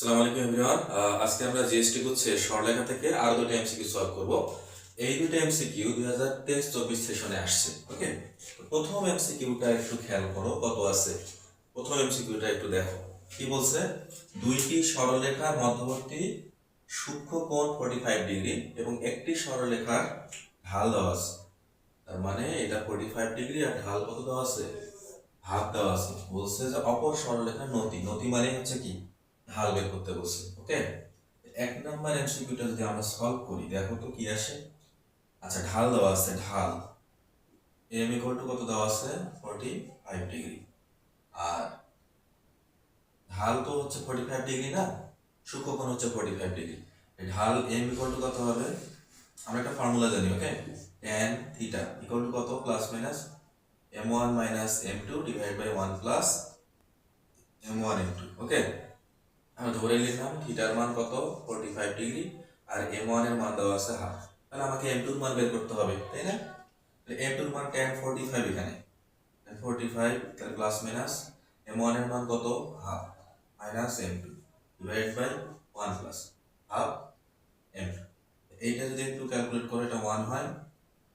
আসসালামু আলাইকুম এভরিওয়ান। আজকে আমরা জিএসটি গুচ্ছে সরলরেখা থেকে আরো দুটো এমসিকিউ সলভ করব। এই দুটো এমসিকিউ 2023-24 সেশনে আসছে। ওকে, প্রথম এমসিকিউটা একটু খেয়াল করো কত আছে। প্রথম এমসিকিউটা একটু দেখো কি বলছে। দুইটি সরলরেখার মধ্যবর্তী সূক্ষ্ম কোণ 45 ডিগ্রি এবং একটি সরলরেখার ঢাল দেওয়া আছে। তার মানে এটা 45 ডিগ্রি আর ঢাল কত দেওয়া আছে, হাফ দেওয়া আছে। বলছে যে অপর সরলরেখার নতি, নতি মানে হচ্ছে কি, ঢাল বের করতে বলছে। ওকে, এক নাম্বার এমসিকিউটা যদি আমরা সলভ করি দেখো তো কি আসে। আচ্ছা, ঢাল দেওয়া আছে, ঢাল এম ইকুয়াল টু কত দেওয়া আছে, 45 ডিগ্রি। আর ঢাল তো হচ্ছে 45 ডিগ্রি না, সূক্ষ্মকোণ হচ্ছে 45 ডিগ্রি। ঢাল এম ইকুয়াল টু কত হবে, আমরা একটা ফর্মুলা জানি। Okay, tan theta equal to কত, plus minus m1 minus m2 divide by 1 plus m1 m2। Okay, আমরা ধরে নিলাম থিটার মান কত, 45 ডিগ্রি, আর m1 এর মান দেওয়া আছে হাফ। তাহলে আমাকে m2 এর মান বের করতে হবে, তাই না? m2 এর মান tan 45, এখানে tan 45, তাহলে প্লাস মাইনাস m1 এর মান কত, half, minus m2 divide by 1 plus half m2। এইটা যদি একটু ক্যালকুলেট করে এটা 1 হয়,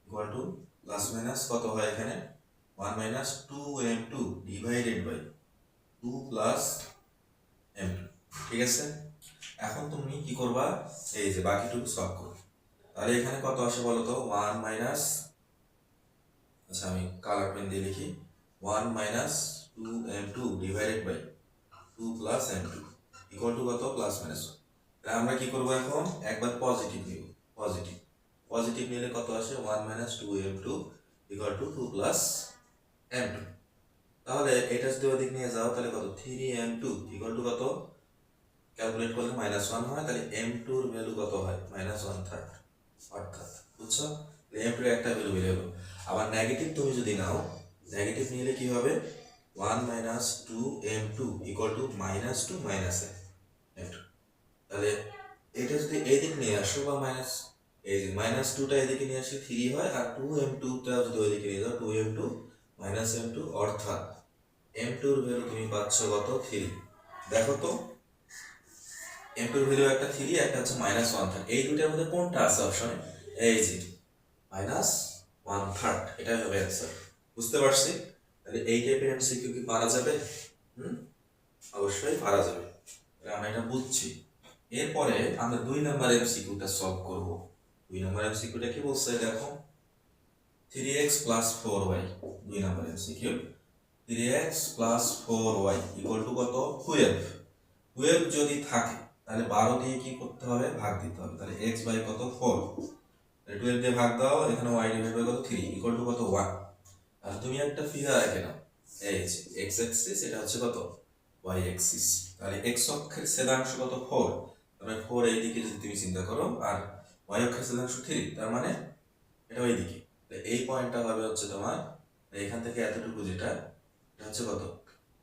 ইকুয়াল টু প্লাস মাইনাস কত হয় এখানে, 1 minus 2m2 divided by 2 plus m2। ঠিক আছে, এখন তুমি কি করবা, এই যে বাকিটুকু সলভ করো। তাহলে এখানে কত আসে বলো তো, 1 মাইনাস, আচ্ছা আমি কালার পেন দিয়ে লিখি, 1 minus 2m2 divided by 2 plus m2 equal to কত, প্লাস মাইনাস। তাহলে আমরা কি করবো এখন, একবার পজিটিভ নিব, পজিটিভ পজিটিভ নিলে কত আসে, 1 minus 2m2 equal to 2 plus m2। তাহলে এটা যদি ওদিক নিয়ে যাও তাহলে কত, 3m2 ইকুয়াল টু কত, ক্যালকুলেট করলে -1 হয়। তাহলে m2 এর ভ্যালু কত হয়, -1/3। অর্থাৎ বুঝছো, m2 এর একটা ভ্যালু বের হলো। আবার নেগেটিভ তুমি যদি নাও, নেগেটিভ নিলে কি হবে, 1 minus 2m2 equal to -2 minus m2। তাহলে এটা যদি এইদিক নিয়ে আসো বা মাইনাস, এই যে -2টা এদিকে নিয়ে আসলে 3 হয়, আর 2m2টা যদি ওইদিকে নিয়ে যাও 2m2 মাইনাস m2, অর্থাৎ m2 এর ভ্যালু তুমি পাচ্ছ কত, 3। দেখো তো m2 এর ভ্যালু একটা 3, একটা হচ্ছে -1/3। এই দুইটার মধ্যে কোনটা আছে অপশনে, এই যে -1/3, এটাই হবে অ্যান্সার। বুঝতে পারছি? তাহলে এই টাইপের এমসিকিউ কি পারা যাবে? অবশ্যই পারা যাবে, আমরা এটা বুঝছি। এরপরে আমরা 2 নাম্বার এমসিকিউটা সলভ করব। 2 নাম্বার এমসিকিউটা কি বলছে দেখো, 3x 4y। 2 number MCQ, 3x 4y equal to কত, 12। 12 যদি থাকে তাহলে 12 দিয়ে কি করতে হবে, ভাগ দিতে হবে। তাহলে x বাই কত, 4, 12 দিয়ে ভাগ দাও, এখানে y ডিভাইড বাই কত, 3 ইকুয়াল টু কত, 1। আর তুমি একটা ফিগার এঁকে নাও, এই যে x অ্যাক্সিস, এটা হচ্ছে কত, y অ্যাক্সিস। তাহলে x অক্ষের ছেদাংশ কত, 4। তাহলে 4 এই দিকে যদি তুমি চিন্তা করো, আর y অক্ষের ছেদাংশ 3, তার মানে এটা ওই দিকে। এই পয়েন্টটা হবে হচ্ছে তোমার এখান থেকে এতটুকু, যেটা এটা হচ্ছে কত,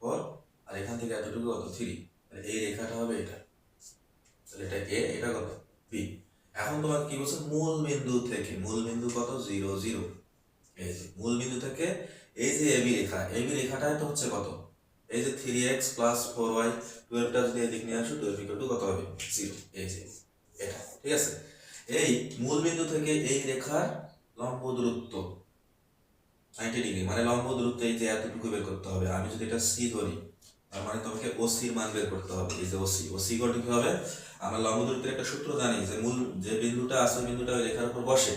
4, আর এখান থেকে এতটুকু কত, 3। তাহলে এই রেখাটা হবে এটা, তাহলে এটা a, এটা কত, b। এখন তোমার কি বলছে, মূল বিন্দু থেকে, মূল বিন্দু কত, 0 0। এই যে মূল বিন্দু থেকে এই যে ab রেখা, ab রেখাটাই তো হচ্ছে কত, এই যে 3x 4y, 12টা যদি এদিক নিয়ে আসো, 12 ইকুয়াল টু কত হবে, 0। এই যে এটা, ঠিক আছে। এই মূল বিন্দু থেকে এই রেখার লম্ব দূরত্ব 90 ডিগ্রি, মানে লম্ব দূরত্ব এই যে এতটুকু বের করতে হবে। আমি যদি এটা c ধরি, তার মানে তোমাকে OC এর মান বের করতে হবে। এই যে OC ইকুয়াল টু কি হবে, আমরা লম্ব দূরত্বের একটা সূত্র জানি, যে মূল যে বিন্দুটা আছে ওই বিন্দুটা ওই রেখার উপর বসে,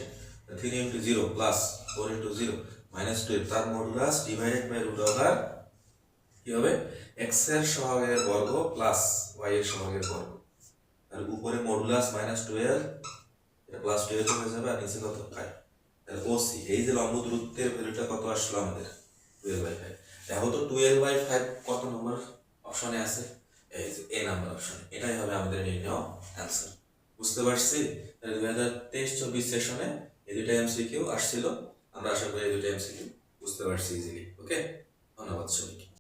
3 × 0 প্লাস 4 × 0 -12, তার modulus divided by root over কি হবে, x এর সহগের বর্গ প্লাস y এর সহগের বর্গ। তাহলে উপরে মডুলাস -12, এটা +12 হয়ে যাবে, আর নিচে কত, 5। তাহলে OC, এই যে লম্ব দূরত্বের ভ্যালুটা কত আসলো আমাদের, 12/5। দেখো তো 12/5 কত নম্বর অপশনে আছে, এই যে এ নাম্বার অপশনে। এটাই হবে আমাদের নির্ণয় অ্যান্সার। বুঝতে পারছি? তাহলে 2023-24 সেশনে এই দুটো এমসিকিউ আসছিল। আমরা আশা করি এই দুটো এমসিকিউ বুঝতে পারছি ইজিলি। ওকে, ধন্যবাদ সবাইকে।